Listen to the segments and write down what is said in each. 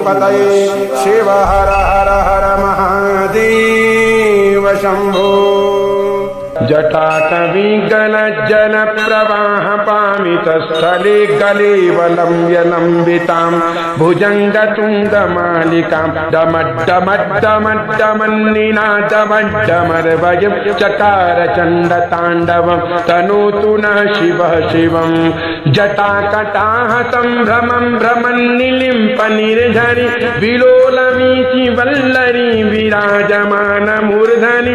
पतये शिव हर हर हर महादेव शंभो। जटाकविगल जल प्रवाह पामितस्थले गलेवलम्ब्य लम्बितां भुजङ्गतुङ्गमालिकां डमड्डमड्डमड्डमन्निनादमड्डमर्वयं चकार चण्डताण्डवं तनोतु नः शिवः शिवं। जटाकटाः सम्भ्रमं भ्रमन्निलिम्पनिर्झरि विलोलमीचि वल्लरी विराजमानमूर्धनि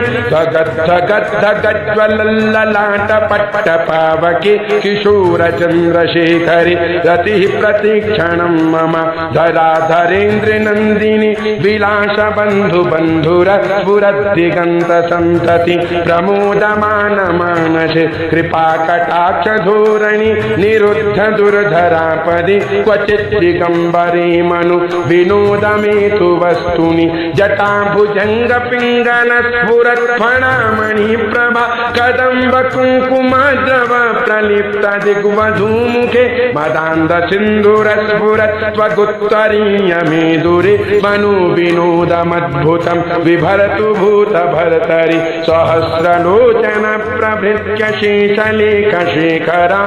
ज्वलल्ललाट पट्टपावके किशोर चन्द्रशेखरे रतिः प्रतिक्षणं मम धराधरेन्द्र नन्दिनी विलास बन्धु बन्धुरस्फुरद्दिगन्त सन्तति प्रमोदमान मानसे कृपाकटाक्ष धोरणि निरुद्ध दुर्धरापदि क्वचित् दिगम्बरे मनु विनोदमेतु वस्तुनि जटाभुजङ्ग पिङ्गल स्फुरत्फणामणि प्रभा कदम्ब कुङ्कुमद्रव प्रलिप्त दिग्वधूमुखे मदान्ध सिन्धुरस्फुरत् त्वगुत्तरीय मेदुरे मनु विनोदमद्भुतं विभरतु भूत भर्तरि सहस्रलोचन प्रभृत्य शेषलेख शेखरा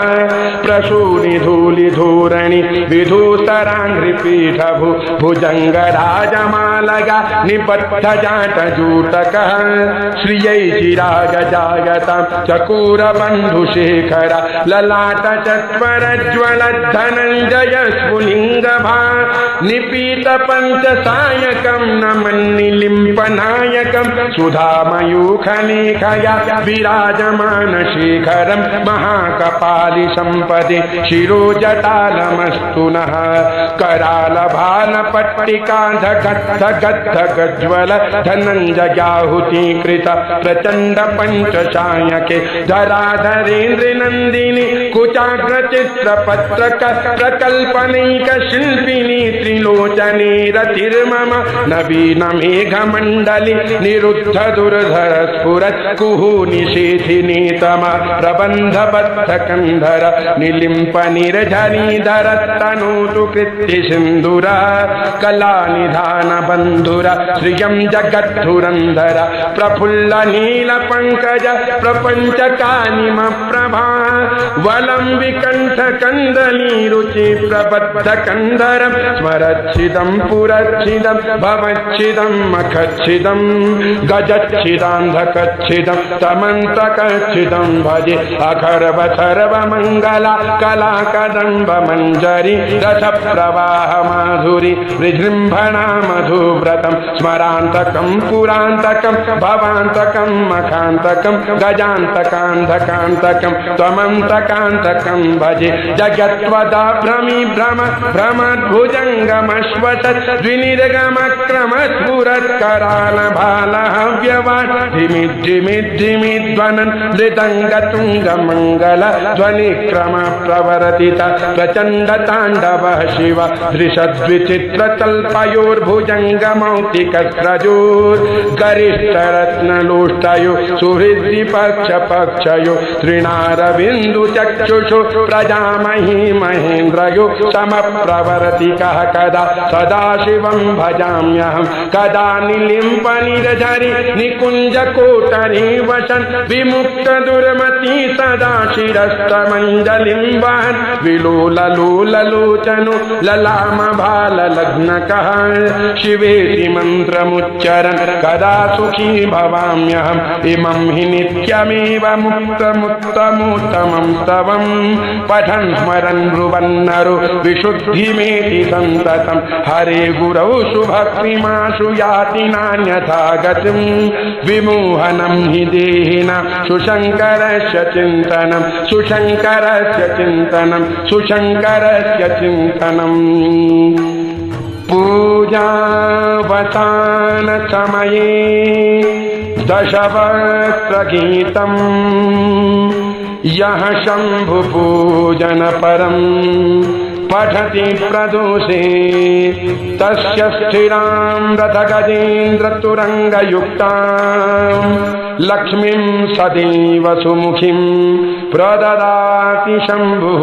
प्रसूनि धूलि धूरणि विधूतराङ्घ्रिपीठ भुजङ्ग राजमालगा निबद्ध जाट जूटकः श्रियै चिराग जागतां चकोर बन्धुशेखर ललाट चत्वरज्वल धनञ्जय स्फुलिङ्गभा निपीत पञ्चसायकं नमन्निलिम्पनायकं सुधामयूखलेखया विराजमान शेखरं महाकपालि सम्पदि शिरोजटालमस्तु नः करालभालपट्टिका धगद्धगद्धगज्वल धनञ्जयाहुतीकृत प्रचण्ड पञ्चसायके धराधरेन्द्र नन्दिनी कुचाग्रचित्र पत्रक प्रकल्पनैक शिल्पिनी त्रिलोचने रतिर्मम नवीन मेघमण्डली निरुद्ध दुर्धर स्फुरत् कुहूनिषेधिनी तम प्रबन्धबद्ध कन्धर निलिम्प निर्झरीधर तनोतु कृत्ति सिन्धुरा कलानिधान बन्धुर श्रियं जगद्धुरन्धर प्रफुल्ल नील पंकज प्रपंच कानिम प्रभा वलम विकंठ कंदली रुचि प्रबद्ध कंधरम स्मरच्छिदं पुरच्छिदं भवच्छिदं मखच्छिदं गजच्छिदान्धकच्छिदं तमन्तकच्छिदं भजे अखर्व सर्व मंगला कला कदम्ब मंजरी रस प्रवाह माधुरी विजृंभणा मधुव्रतं स्मरान्तकं पुरान्तकं भवान्तकं मखान्तकं गजान्तकान्धकान्तकं त्वमन्तकान्तकं भजे जगत्वदा भ्रमी भ्रम भ्रमद्भुजङ्गमश्वसत् द्विनिर्गमक्रमस्फुरत्करालभालहव्यवान् धिमिद्धिमिद्धिमिध्वनन् मृदङ्गतुङ्गमङ्गल ध्वनिक्रम प्रवर्तित प्रचण्डताण्डवः शिव दृशद्विचित्रतल्पयोर्भुजङ्गमौक्तिकस्रजोर् गरिष्ठरत्नलोष्टयो सुहृद्विपक्षपक्षयो तृणारविन्दुचक्षुषु प्रजामही महेन्द्रयो समप्रवर्तिकः कदा सदाशिवं भजाम्यहं कदा निलिम्पनिर्झरि निकुञ्जकोटरे वसन् विमुक्तदुर्मती सदा शिरस्तमञ्जलिं वहन् विलोललोललोचनो ललामभाललग्नकः शिवेति मन्त्रमुच्चरन् कदा सुखी भवाम्यहम् इमं हि नित्यमेव मुक्तमुत्तमोत्तमं स्तवं पठन् स्मरन् ब्रुवन्नरो विशुद्धिमेति सन्ततं हरे गुरौ सुभक्तिमाशु याति नान्यथा गतिं विमोहनं हि देहिनां सुशङ्करस्य चिन्तनं सुशङ्करस्य चिन्तनं सुशङ्करस्य चिन्तनम् पूजावसान समये दशवक्त्रगीतम् यः शम्भुपूजन परं पठति प्रदोषे तस्य स्थिरां रथगजेन्द्रतुरङ्गयुक्तां लक्ष्मीं सदैव सुमुखीं प्रददाति शम्भुः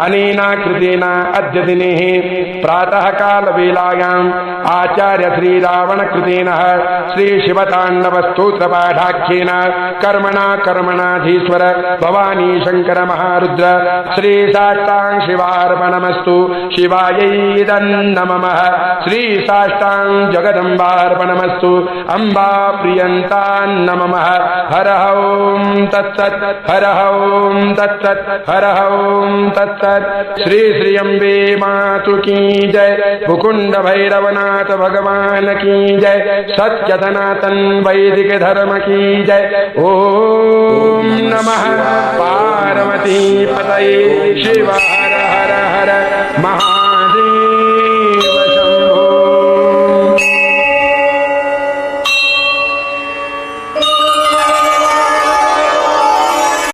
अनेना कृतेन अद्य दिने प्रातः काल वेलायाम् आचार्य श्री रावण कृतेन श्री शिवताण्डव स्तोत्र पाठाख्येन कर्मणाधीश्वर भवानी शंकर महारुद्र श्री साष्टांग शिवार्पणमस्तु शिवायै नमः श्री साष्टांग जगदम्बार्पणमस्तु अम्बा प्रियंता नमः हर ओम तत्सत् हर ओम तत्सत् हर ओम तत्सत् श्री श्री अम्बे मातु की जय मुकुंड भैरवनाथ भगवान की जय सत्य सनातन वैदिक धर्म की जय ओम नमः पार्वती पतये शिव हर हर हर महा